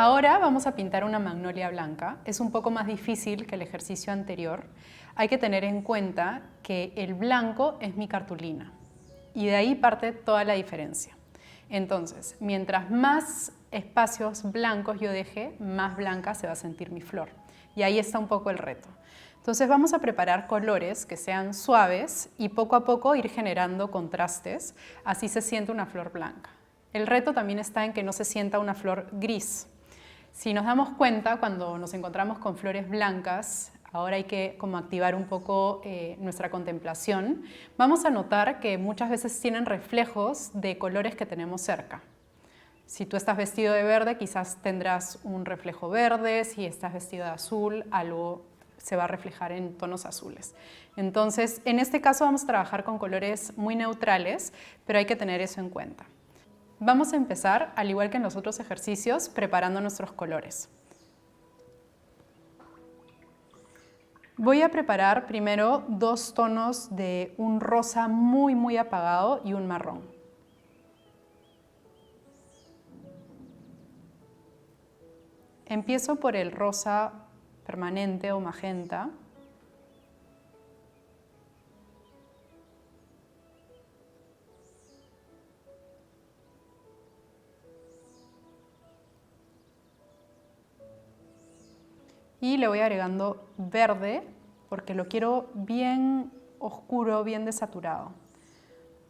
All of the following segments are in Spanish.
Ahora vamos a pintar una magnolia blanca. Es un poco más difícil que el ejercicio anterior. Hay que tener en cuenta que el blanco es mi cartulina y de ahí parte toda la diferencia. Entonces, mientras más espacios blancos yo deje, más blanca se va a sentir mi flor. Y ahí está un poco el reto. Entonces vamos a preparar colores que sean suaves y poco a poco ir generando contrastes, así se siente una flor blanca. El reto también está en que no se sienta una flor gris. Si nos damos cuenta, cuando nos encontramos con flores blancas, ahora hay que como activar un poco nuestra contemplación, vamos a notar que muchas veces tienen reflejos de colores que tenemos cerca. Si tú estás vestido de verde, quizás tendrás un reflejo verde, si estás vestido de azul, algo se va a reflejar en tonos azules. Entonces, en este caso vamos a trabajar con colores muy neutrales, pero hay que tener eso en cuenta. Vamos a empezar, al igual que en los otros ejercicios, preparando nuestros colores. Voy a preparar primero dos tonos de un rosa muy apagado y un marrón. Empiezo por el rosa permanente o magenta. Y le voy agregando verde porque lo quiero bien oscuro, bien desaturado.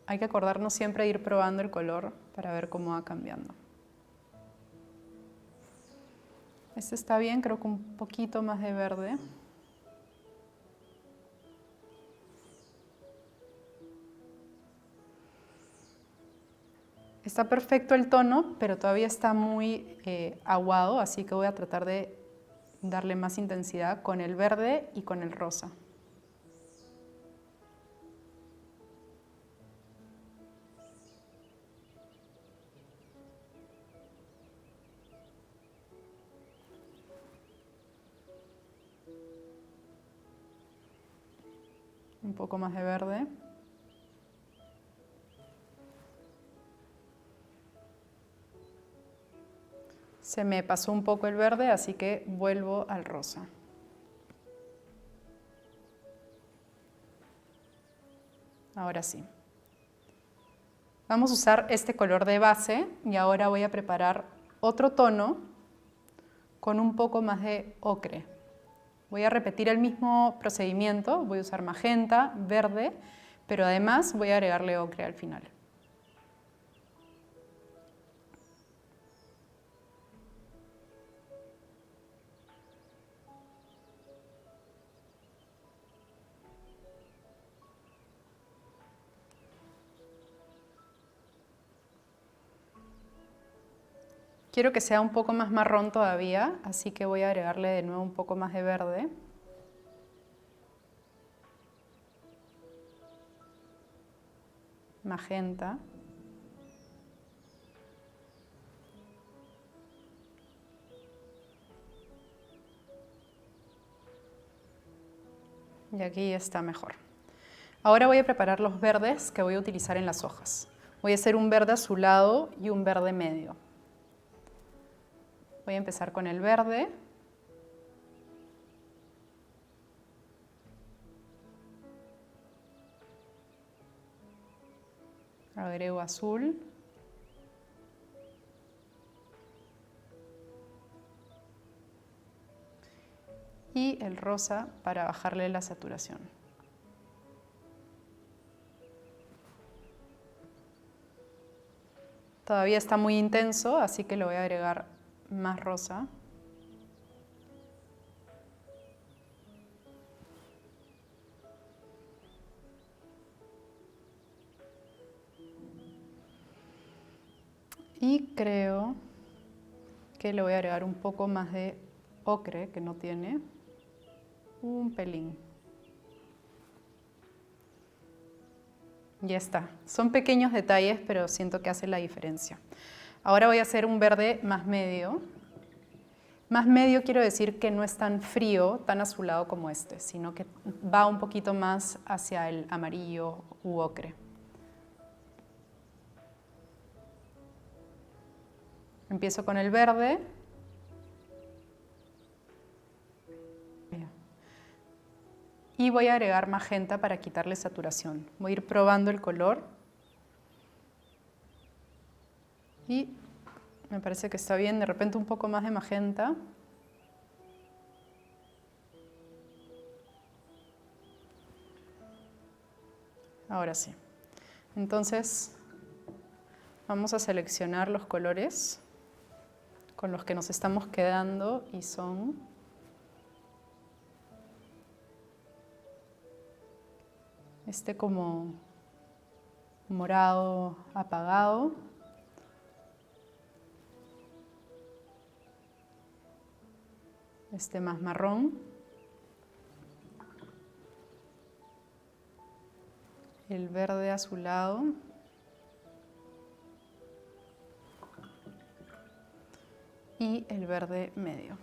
Hay que acordarnos siempre de ir probando el color para ver cómo va cambiando. Este está bien, creo que un poquito más de verde. Está perfecto el tono, pero todavía está muy aguado, así que voy a tratar de darle más intensidad con el verde y con el rosa. Un poco más de verde. Se me pasó un poco el verde, así que vuelvo al rosa. Ahora sí. Vamos a usar este color de base y ahora voy a preparar otro tono con un poco más de ocre. Voy a repetir el mismo procedimiento, voy a usar magenta, verde, pero además voy a agregarle ocre al final. Quiero que sea un poco más marrón todavía, así que voy a agregarle de nuevo un poco más de verde. Magenta. Y aquí está mejor. Ahora voy a preparar los verdes que voy a utilizar en las hojas. Voy a hacer un verde azulado y un verde medio. Voy a empezar con el verde. Agrego azul. Y el rosa para bajarle la saturación. Todavía está muy intenso, así que le voy a agregar más rosa. Y creo que le voy a agregar un poco más de ocre, que no tiene, un pelín. Ya está. Son pequeños detalles, pero siento que hace la diferencia. Ahora voy a hacer un verde más medio. Más medio quiero decir que no es tan frío, tan azulado como este, sino que va un poquito más hacia el amarillo u ocre. Empiezo con el verde y voy a agregar magenta para quitarle saturación. Voy a ir probando el color y me parece que está bien, de repente un poco más de magenta. Ahora sí. Entonces vamos a seleccionar los colores con los que nos estamos quedando y son este como morado apagado, este más marrón, el verde azulado y el verde medio.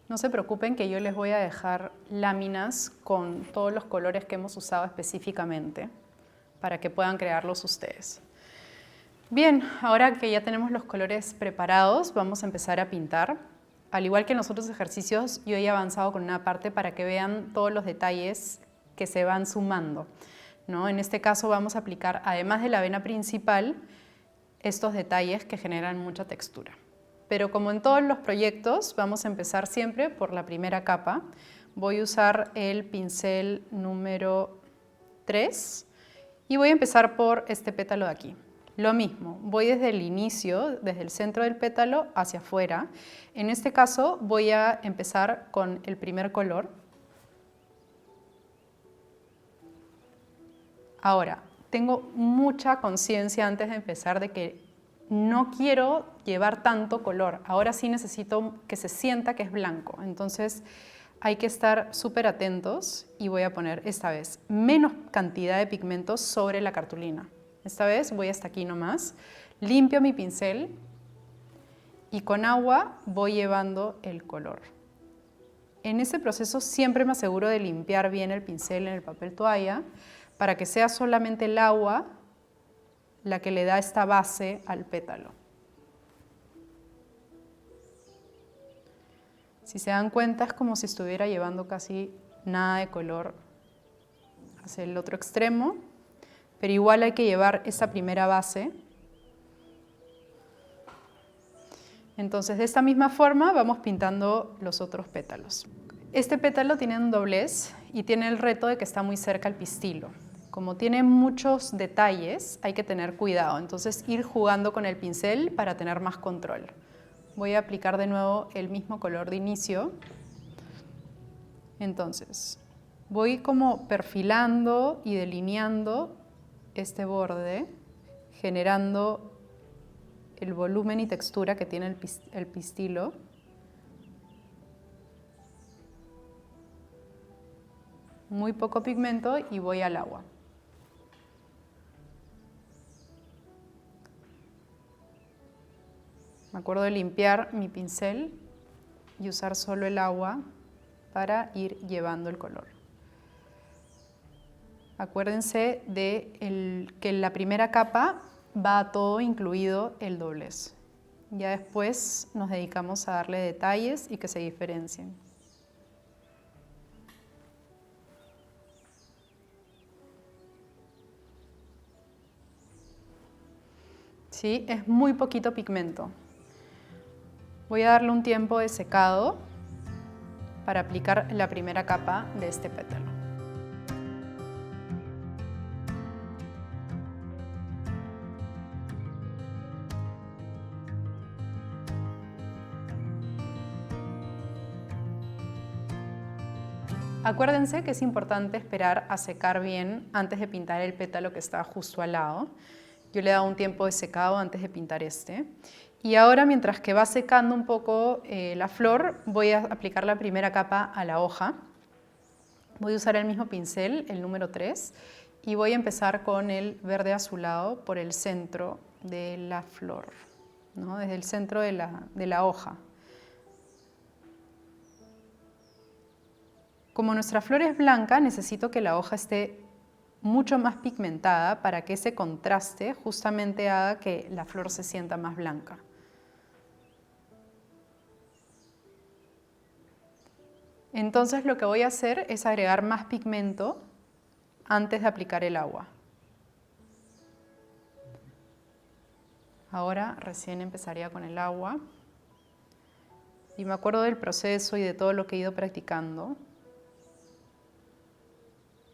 No se preocupen que yo les voy a dejar láminas con todos los colores que hemos usado específicamente para que puedan crearlos ustedes. Bien, ahora que ya tenemos los colores preparados, vamos a empezar a pintar. Al igual que en los otros ejercicios, yo he avanzado con una parte para que vean todos los detalles que se van sumando, ¿no? En este caso vamos a aplicar, además de la vena principal, estos detalles que generan mucha textura. Pero como en todos los proyectos, vamos a empezar siempre por la primera capa. Voy a usar el pincel número 3 y voy a empezar por este pétalo de aquí. Lo mismo, voy desde el inicio, desde el centro del pétalo hacia afuera. En este caso voy a empezar con el primer color. Ahora, tengo mucha conciencia antes de empezar de que no quiero llevar tanto color. Ahora sí necesito que se sienta que es blanco. Entonces hay que estar súper atentos y voy a poner esta vez menos cantidad de pigmentos sobre la cartulina. Esta vez voy hasta aquí nomás, limpio mi pincel y con agua voy llevando el color. En ese proceso siempre me aseguro de limpiar bien el pincel en el papel toalla para que sea solamente el agua la que le da esta base al pétalo. Si se dan cuenta es como si estuviera llevando casi nada de color hacia el otro extremo, pero igual hay que llevar esa primera base. Entonces de esta misma forma vamos pintando los otros pétalos. Este pétalo tiene un doblez y tiene el reto de que está muy cerca al pistilo. Como tiene muchos detalles, hay que tener cuidado. Entonces ir jugando con el pincel para tener más control. Voy a aplicar de nuevo el mismo color de inicio. Entonces voy como perfilando y delineando este borde, generando el volumen y textura que tiene el pistilo. Muy poco pigmento y voy al agua. Me acuerdo de limpiar mi pincel y usar solo el agua para ir llevando el color. Acuérdense de que en la primera capa va todo incluido el doblez. Ya después nos dedicamos a darle detalles y que se diferencien. ¿Sí? Es muy poquito pigmento. Voy a darle un tiempo de secado para aplicar la primera capa de este pétalo. Acuérdense que es importante esperar a secar bien antes de pintar el pétalo que está justo al lado. Yo le he dado un tiempo de secado antes de pintar este. Y ahora, mientras que va secando un poco la flor, voy a aplicar la primera capa a la hoja. Voy a usar el mismo pincel, el número 3, y voy a empezar con el verde azulado por el centro de la flor, ¿no? Desde el centro de la hoja. Como nuestra flor es blanca, necesito que la hoja esté mucho más pigmentada para que ese contraste justamente haga que la flor se sienta más blanca. Entonces lo que voy a hacer es agregar más pigmento antes de aplicar el agua. Ahora recién empezaría con el agua. Y me acuerdo del proceso y de todo lo que he ido practicando,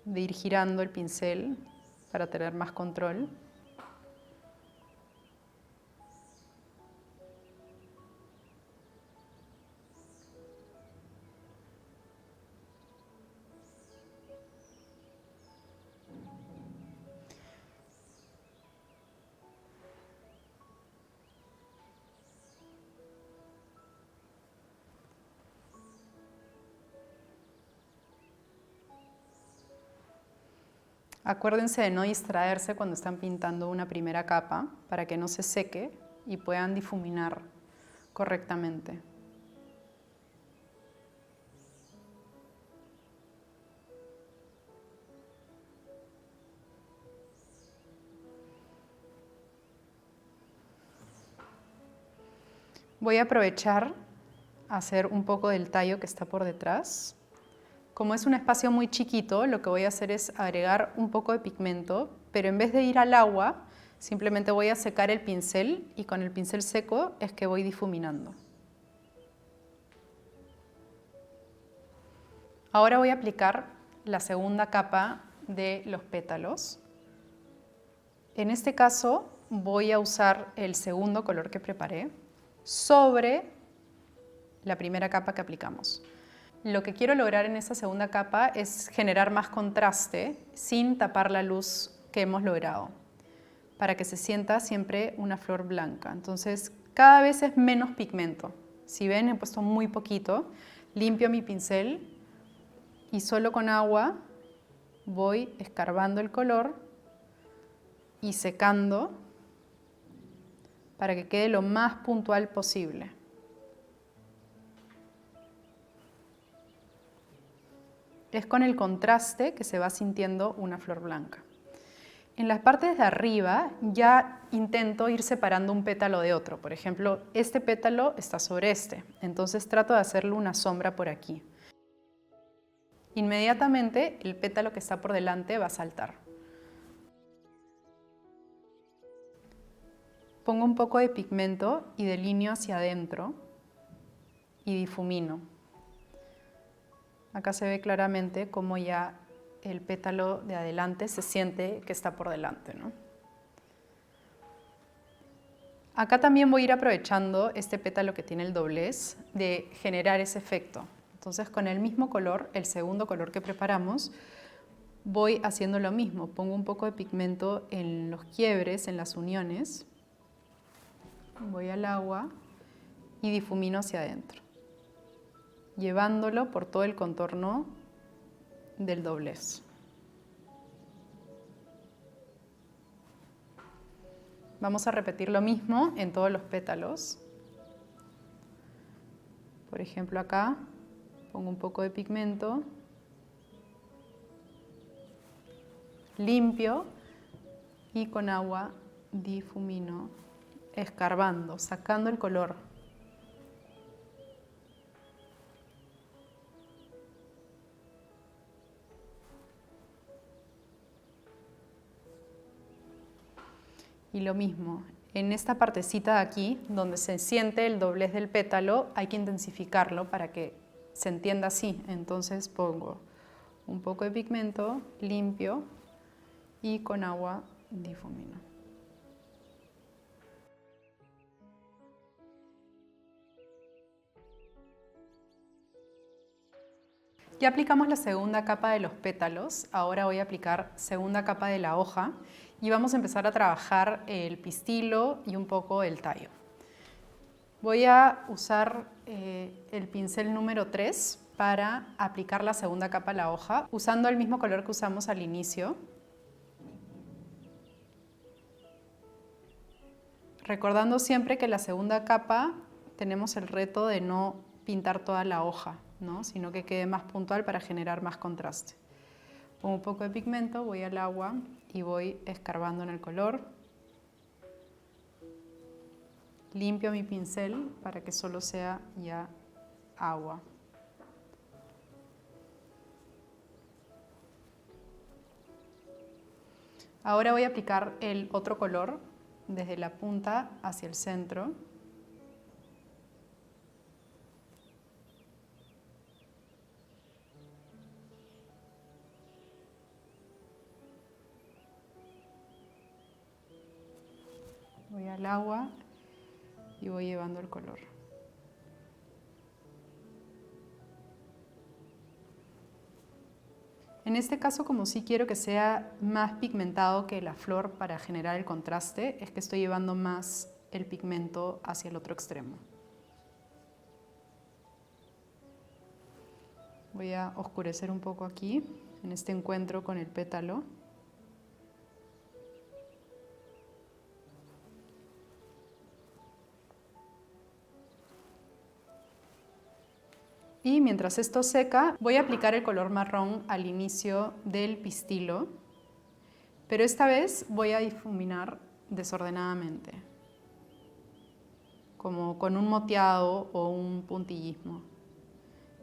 de ir girando el pincel para tener más control. Acuérdense de no distraerse cuando están pintando una primera capa para que no se seque y puedan difuminar correctamente. Voy a aprovechar a hacer un poco del tallo que está por detrás. Como es un espacio muy chiquito, lo que voy a hacer es agregar un poco de pigmento, pero en vez de ir al agua, simplemente voy a secar el pincel y con el pincel seco es que voy difuminando. Ahora voy a aplicar la segunda capa de los pétalos. En este caso voy a usar el segundo color que preparé sobre la primera capa que aplicamos. Lo que quiero lograr en esa segunda capa es generar más contraste sin tapar la luz que hemos logrado, para que se sienta siempre una flor blanca. Entonces, cada vez es menos pigmento. Si ven, he puesto muy poquito. Limpio mi pincel y solo con agua voy escarbando el color y secando para que quede lo más puntual posible. Es con el contraste que se va sintiendo una flor blanca. En las partes de arriba ya intento ir separando un pétalo de otro. Por ejemplo, este pétalo está sobre este, entonces trato de hacerle una sombra por aquí. Inmediatamente el pétalo que está por delante va a saltar. Pongo un poco de pigmento y delineo hacia adentro y difumino. Acá se ve claramente cómo ya el pétalo de adelante se siente que está por delante, ¿no? Acá también voy a ir aprovechando este pétalo que tiene el doblez de generar ese efecto. Entonces con el mismo color, el segundo color que preparamos, voy haciendo lo mismo. Pongo un poco de pigmento en los quiebres, en las uniones. Voy al agua y difumino hacia adentro, llevándolo por todo el contorno del doblez. Vamos a repetir lo mismo en todos los pétalos. Por ejemplo, acá pongo un poco de pigmento, limpio y con agua difumino, escarbando, sacando el color. Y lo mismo, en esta partecita de aquí, donde se siente el doblez del pétalo, hay que intensificarlo para que se entienda así. Entonces pongo un poco de pigmento, limpio y con agua difumino. Ya aplicamos la segunda capa de los pétalos, ahora voy a aplicar segunda capa de la hoja y vamos a empezar a trabajar el pistilo y un poco el tallo. Voy a usar el pincel número 3 para aplicar la segunda capa a la hoja, usando el mismo color que usamos al inicio. Recordando siempre que la segunda capa tenemos el reto de no pintar toda la hoja, ¿no? Sino que quede más puntual para generar más contraste. Pongo un poco de pigmento, voy al agua y voy escarbando en el color. Limpio mi pincel para que solo sea ya agua. Ahora voy a aplicar el otro color desde la punta hacia el centro. Voy al agua y voy llevando el color. En este caso, como sí quiero que sea más pigmentado que la flor para generar el contraste, es que estoy llevando más el pigmento hacia el otro extremo. Voy a oscurecer un poco aquí, en este encuentro con el pétalo. Y mientras esto seca, voy a aplicar el color marrón al inicio del pistilo, pero esta vez voy a difuminar desordenadamente, como con un moteado o un puntillismo.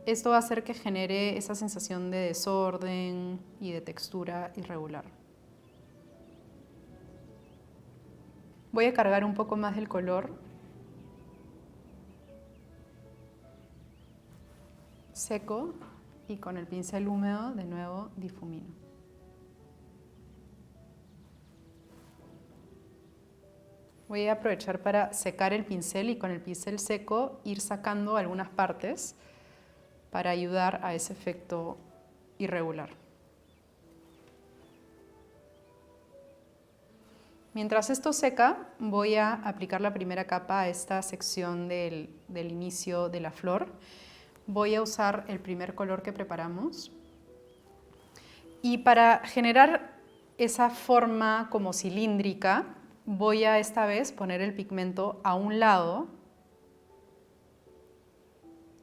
Esto va a hacer que genere esa sensación de desorden y de textura irregular. Voy a cargar un poco más del color. Seco y con el pincel húmedo de nuevo difumino. Voy a aprovechar para secar el pincel y con el pincel seco ir sacando algunas partes para ayudar a ese efecto irregular. Mientras esto seca, voy a aplicar la primera capa a esta sección del inicio de la flor. Voy a usar el primer color que preparamos y para generar esa forma como cilíndrica voy a esta vez poner el pigmento a un lado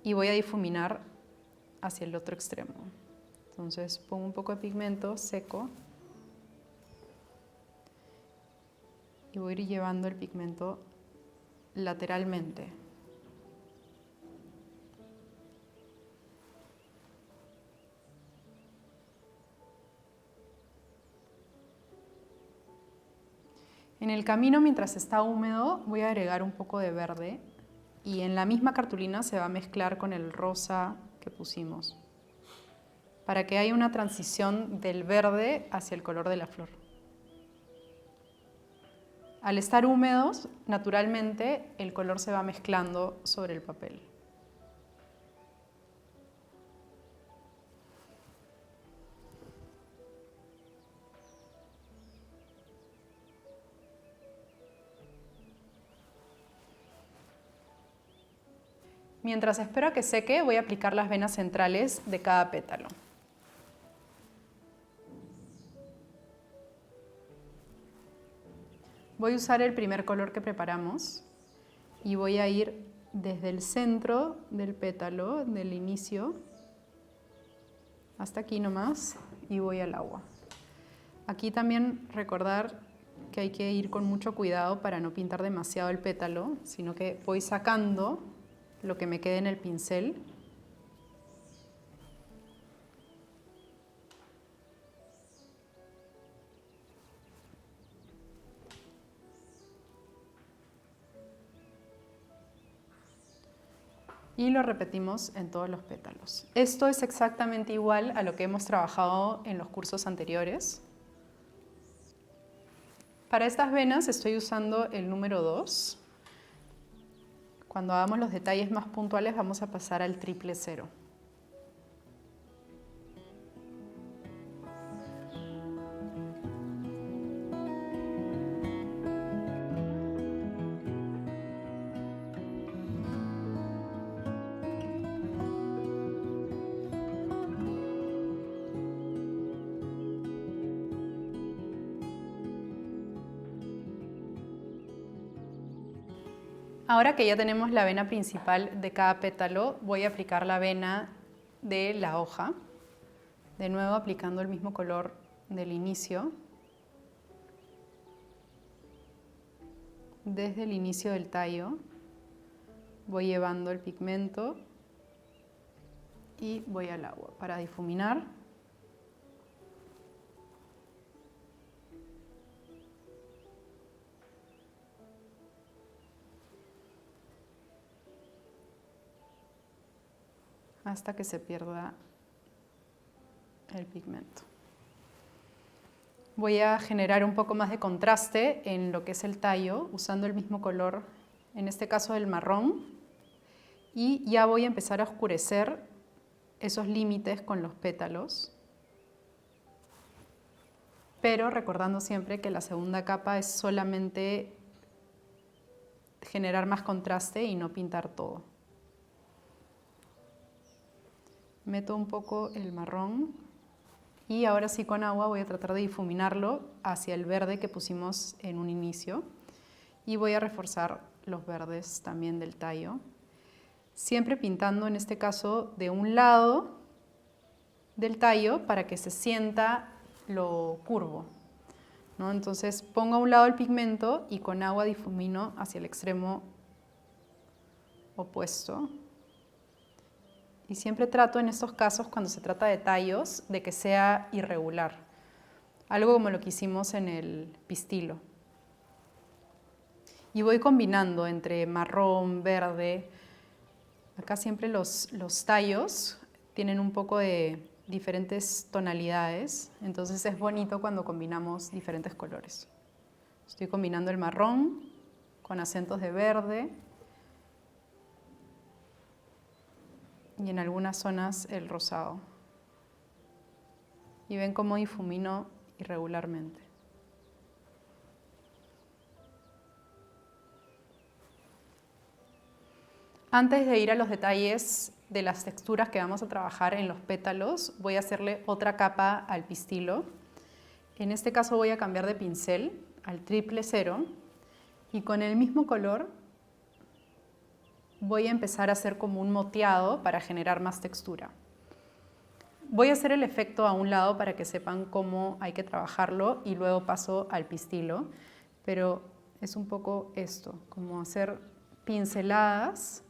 y voy a difuminar hacia el otro extremo. Entonces pongo un poco de pigmento seco y voy a ir llevando el pigmento lateralmente. En el camino, mientras está húmedo, voy a agregar un poco de verde y en la misma cartulina se va a mezclar con el rosa que pusimos para que haya una transición del verde hacia el color de la flor. Al estar húmedos, naturalmente el color se va mezclando sobre el papel. Mientras espero a que seque, voy a aplicar las venas centrales de cada pétalo. Voy a usar el primer color que preparamos y voy a ir desde el centro del pétalo, del inicio, hasta aquí nomás y voy al agua. Aquí también recordar que hay que ir con mucho cuidado para no pintar demasiado el pétalo, sino que voy sacando lo que me quede en el pincel. Y lo repetimos en todos los pétalos. Esto es exactamente igual a lo que hemos trabajado en los cursos anteriores. Para estas venas estoy usando el número 2. Cuando hagamos los detalles más puntuales vamos a pasar al 000. Ahora que ya tenemos la vena principal de cada pétalo, voy a aplicar la vena de la hoja, de nuevo aplicando el mismo color del inicio, desde el inicio del tallo, voy llevando el pigmento y voy al agua para difuminar. hasta que se pierda el pigmento. Voy a generar un poco más de contraste en lo que es el tallo, usando el mismo color, en este caso el marrón, y ya voy a empezar a oscurecer esos límites con los pétalos, pero recordando siempre que la segunda capa es solamente generar más contraste y no pintar todo. Meto un poco el marrón y ahora sí con agua voy a tratar de difuminarlo hacia el verde que pusimos en un inicio y voy a reforzar los verdes también del tallo, siempre pintando en este caso de un lado del tallo para que se sienta lo curvo, ¿no? Entonces pongo a un lado el pigmento y con agua difumino hacia el extremo opuesto. Y siempre trato en estos casos, cuando se trata de tallos, de que sea irregular. Algo como lo que hicimos en el pistilo. Y voy combinando entre marrón, verde. Acá siempre los tallos tienen un poco de diferentes tonalidades, entonces es bonito cuando combinamos diferentes colores. Estoy combinando el marrón con acentos de verde y en algunas zonas el rosado. Y ven cómo difumino irregularmente. Antes de ir a los detalles de las texturas que vamos a trabajar en los pétalos, voy a hacerle otra capa al pistilo. En este caso voy a cambiar de pincel al 000 y con el mismo color voy a empezar a hacer como un moteado para generar más textura. Voy a hacer el efecto a un lado para que sepan cómo hay que trabajarlo y luego paso al pistilo, pero es un poco esto, como hacer pinceladas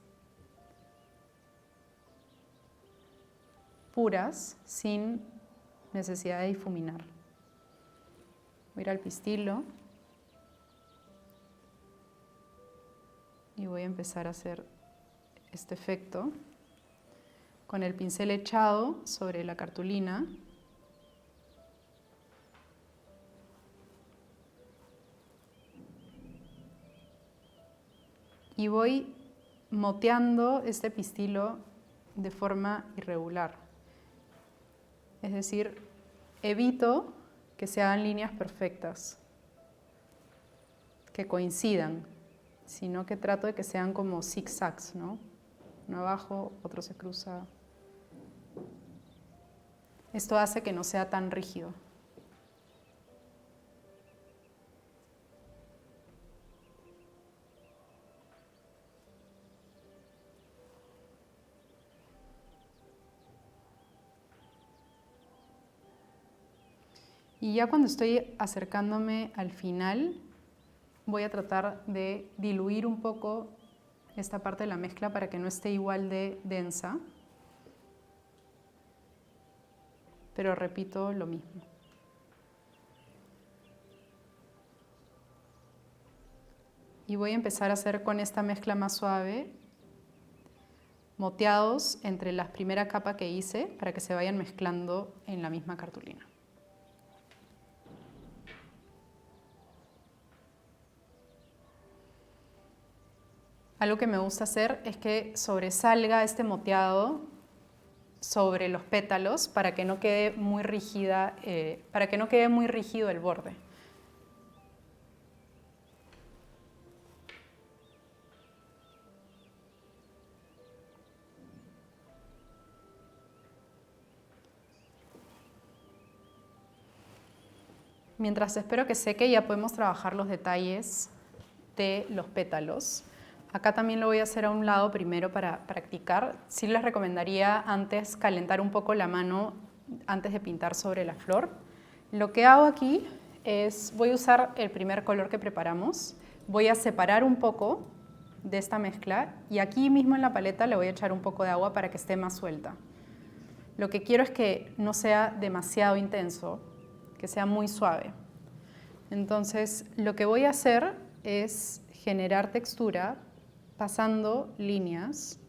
puras sin necesidad de difuminar. Voy a ir al pistilo y voy a empezar a hacer este efecto con el pincel echado sobre la cartulina. Y voy moteando este pistilo de forma irregular. Es decir, evito que se hagan líneas perfectas, que coincidan, sino que trato de que sean como zigzags, ¿no? Uno abajo, otro se cruza. Esto hace que no sea tan rígido. Y ya cuando estoy acercándome al final, voy a tratar de diluir un poco esta parte de la mezcla para que no esté igual de densa. Pero repito lo mismo. Y voy a empezar a hacer con esta mezcla más suave moteados entre la primera capa que hice para que se vayan mezclando en la misma cartulina. Algo que me gusta hacer es que sobresalga este moteado sobre los pétalos para que no quede muy rígida, para que no quede muy rígido el borde. Mientras espero que seque, ya podemos trabajar los detalles de los pétalos. Acá también lo voy a hacer a un lado primero para practicar. Sí les recomendaría antes calentar un poco la mano antes de pintar sobre la flor. Lo que hago aquí es, voy a usar el primer color que preparamos, voy a separar un poco de esta mezcla y aquí mismo en la paleta le voy a echar un poco de agua para que esté más suelta. Lo que quiero es que no sea demasiado intenso, que sea muy suave. Entonces, lo que voy a hacer es generar textura pasando líneas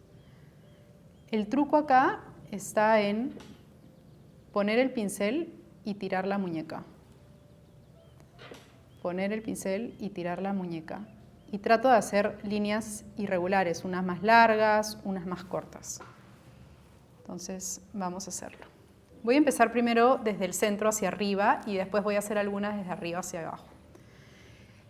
El truco acá está en poner el pincel y tirar la muñeca. Poner el pincel y tirar la muñeca. Y trato de hacer líneas irregulares, unas más largas, unas más cortas. Entonces vamos a hacerlo. Voy a empezar primero desde el centro hacia arriba y después voy a hacer algunas desde arriba hacia abajo.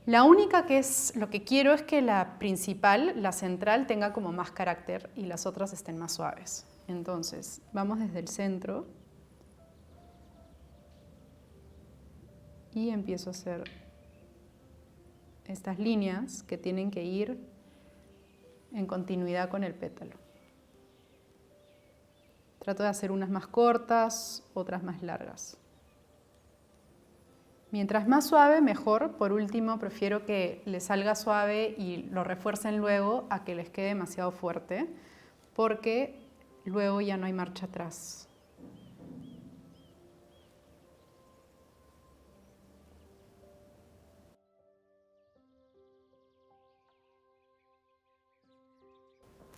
La única que es lo que quiero es que la principal, la central, tenga como más carácter y las otras estén más suaves. Entonces, vamos desde el centro y empiezo a hacer estas líneas que tienen que ir en continuidad con el pétalo. Trato de hacer unas más cortas, otras más largas. Mientras más suave, mejor. Por último, prefiero que les salga suave y lo refuercen luego a que les quede demasiado fuerte, porque luego ya no hay marcha atrás.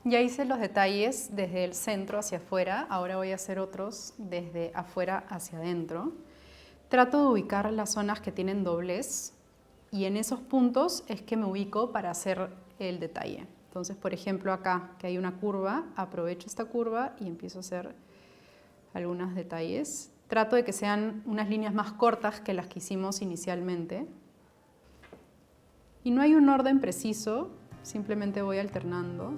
Ya hice los detalles desde el centro hacia afuera, ahora voy a hacer otros desde afuera hacia adentro. Trato de ubicar las zonas que tienen doblez y en esos puntos es que me ubico para hacer el detalle. Entonces, por ejemplo, acá que hay una curva, aprovecho esta curva y empiezo a hacer algunos detalles. Trato de que sean unas líneas más cortas que las que hicimos inicialmente. Y no hay un orden preciso, simplemente voy alternando.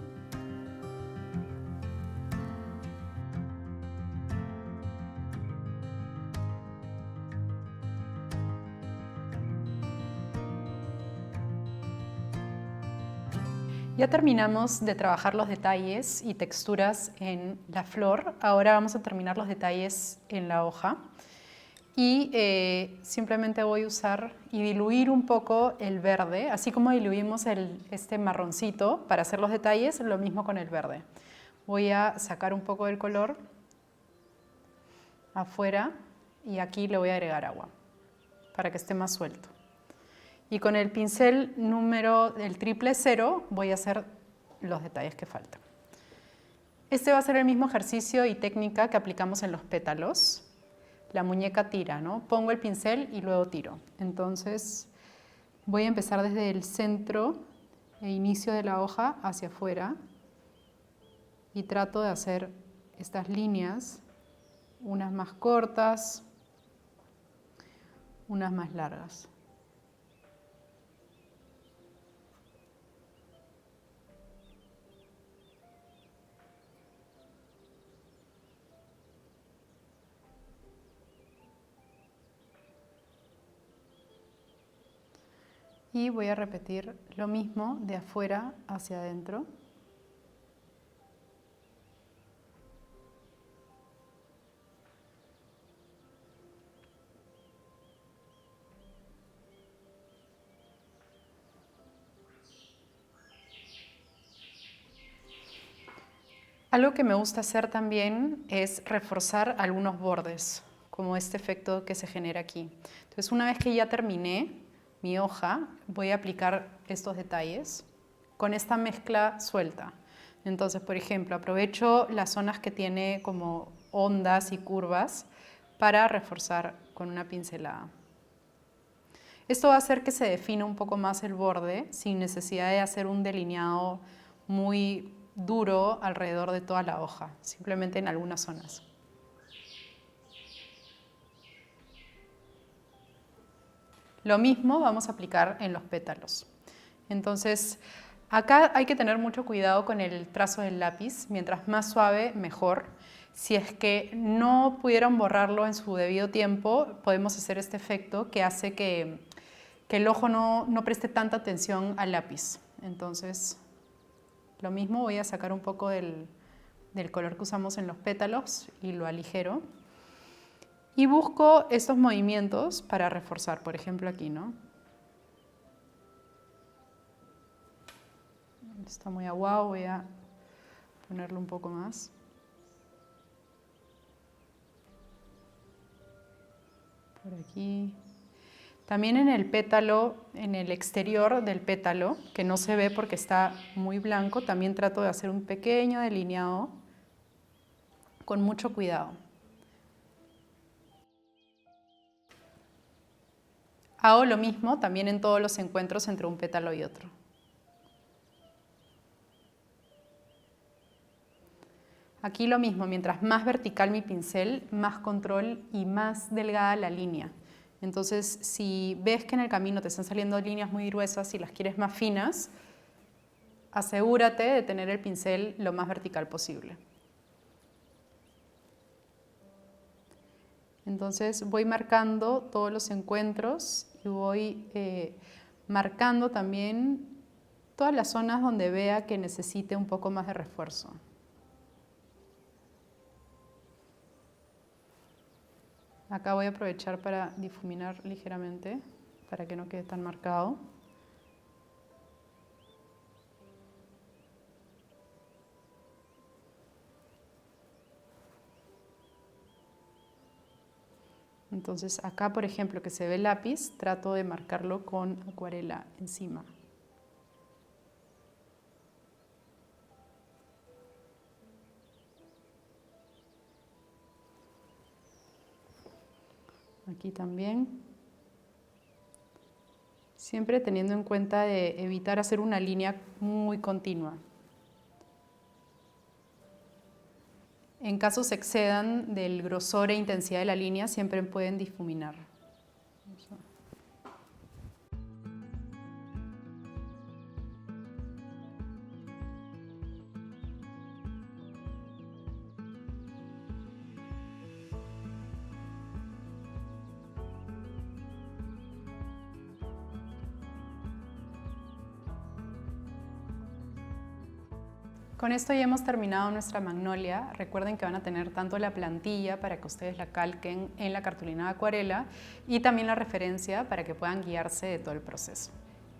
Ya terminamos de trabajar los detalles y texturas en la flor. Ahora vamos a terminar los detalles en la hoja. Y simplemente voy a usar y diluir un poco el verde, así como diluimos este marroncito para hacer los detalles, lo mismo con el verde. Voy a sacar un poco del color afuera y aquí le voy a agregar agua para que esté más suelto. Y con el pincel número del 000 voy a hacer los detalles que faltan. Este va a ser el mismo ejercicio y técnica que aplicamos en los pétalos. La muñeca tira, ¿no? Pongo el pincel y luego tiro. Entonces voy a empezar desde el centro e inicio de la hoja hacia afuera y trato de hacer estas líneas, unas más cortas, unas más largas. Y voy a repetir lo mismo de afuera hacia adentro. Algo que me gusta hacer también es reforzar algunos bordes, como este efecto que se genera aquí. Entonces, una vez que ya terminé mi hoja, voy a aplicar estos detalles con esta mezcla suelta. Entonces, por ejemplo, aprovecho las zonas que tiene como ondas y curvas para reforzar con una pincelada. Esto va a hacer que se defina un poco más el borde sin necesidad de hacer un delineado muy duro alrededor de toda la hoja, simplemente en algunas zonas. Lo mismo vamos a aplicar en los pétalos. Entonces, acá hay que tener mucho cuidado con el trazo del lápiz. Mientras más suave, mejor. Si es que no pudieron borrarlo en su debido tiempo, podemos hacer este efecto que hace que el ojo no preste tanta atención al lápiz. Entonces, lo mismo, voy a sacar un poco del color que usamos en los pétalos y lo aligero. Y busco estos movimientos para reforzar, por ejemplo aquí, ¿no? Está muy aguado, voy a ponerlo un poco más. Por aquí. También en el pétalo, en el exterior del pétalo, que no se ve porque está muy blanco, también trato de hacer un pequeño delineado con mucho cuidado. Hago lo mismo también en todos los encuentros entre un pétalo y otro. Aquí lo mismo, mientras más vertical mi pincel, más control y más delgada la línea. Entonces, si ves que en el camino te están saliendo líneas muy gruesas y las quieres más finas, asegúrate de tener el pincel lo más vertical posible. Entonces voy marcando todos los encuentros y voy marcando también todas las zonas donde vea que necesite un poco más de refuerzo. Acá voy a aprovechar para difuminar ligeramente para que no quede tan marcado. Entonces acá, por ejemplo, que se ve el lápiz, trato de marcarlo con acuarela encima. Aquí también. Siempre teniendo en cuenta de evitar hacer una línea muy continua. En caso se excedan del grosor e intensidad de la línea, siempre pueden difuminar. Con esto ya hemos terminado nuestra magnolia. Recuerden que van a tener tanto la plantilla para que ustedes la calquen en la cartulina de acuarela y también la referencia para que puedan guiarse de todo el proceso.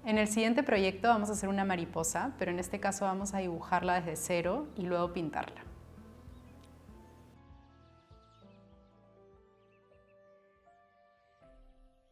En el siguiente proyecto vamos a hacer una mariposa, pero en este caso vamos a dibujarla desde cero y luego pintarla.